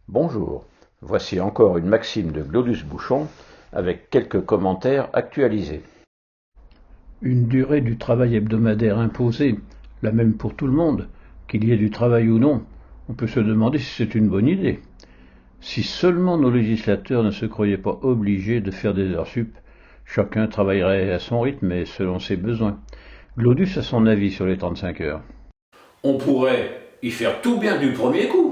Bonjour, voici encore une maxime de Glodus Bouchon avec quelques commentaires actualisés. Une durée du travail hebdomadaire imposée, la même pour tout le monde, qu'il y ait du travail ou non, on peut se demander si c'est une bonne idée. Si seulement nos législateurs ne se croyaient pas obligés de faire des heures sup, chacun travaillerait à son rythme et selon ses besoins. Glodus a son avis sur les 35 heures. On pourrait y faire tout bien du premier coup.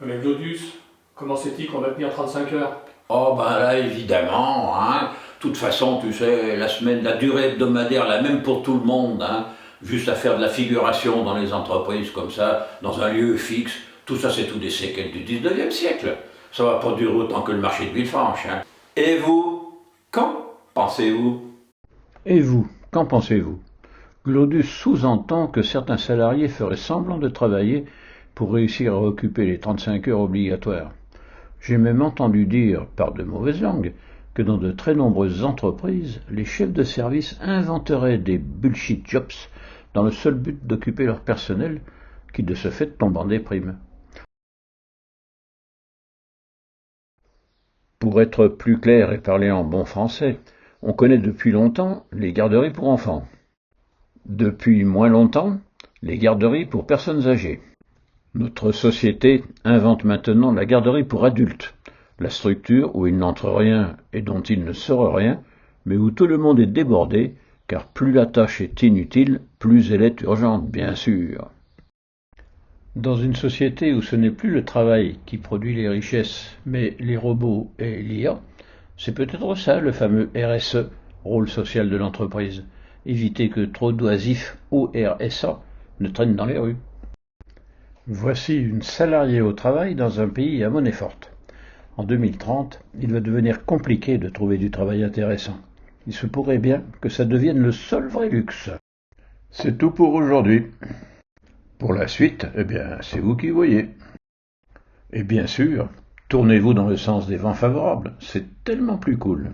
Mais Glodus, comment c'est-il qu'on va tenir 35 heures? Oh ben là évidemment, hein. De toute façon, tu sais, la durée hebdomadaire, la même pour tout le monde, hein. Juste à faire de la figuration dans les entreprises comme ça, dans un lieu fixe, tout ça c'est tout des séquelles du 19e siècle. Ça va pas durer autant que le marché de Villefranche, hein. Et vous, qu'en pensez-vous? Et vous, qu'en pensez-vous? Glodus sous-entend que certains salariés feraient semblant de travailler pour réussir à occuper les 35 heures obligatoires. J'ai même entendu dire, par de mauvaises langues, que dans de très nombreuses entreprises, les chefs de service inventeraient des bullshit jobs dans le seul but d'occuper leur personnel, qui de ce fait tombe en déprime. Pour être plus clair et parler en bon français, on connaît depuis longtemps les garderies pour enfants. Depuis moins longtemps, les garderies pour personnes âgées. Notre société invente maintenant la garderie pour adultes, la structure où il n'entre rien et dont il ne sort rien, mais où tout le monde est débordé, car plus la tâche est inutile, plus elle est urgente, bien sûr. Dans une société où ce n'est plus le travail qui produit les richesses, mais les robots et l'IA, c'est peut-être ça le fameux RSE, rôle social de l'entreprise. Éviter que trop d'oisifs au RSA ne traînent dans les rues. Voici une salariée au travail dans un pays à monnaie forte. En 2030, il va devenir compliqué de trouver du travail intéressant. Il se pourrait bien que ça devienne le seul vrai luxe. C'est tout pour aujourd'hui. Pour la suite, eh bien, c'est vous qui voyez. Et bien sûr, tournez-vous dans le sens des vents favorables, c'est tellement plus cool.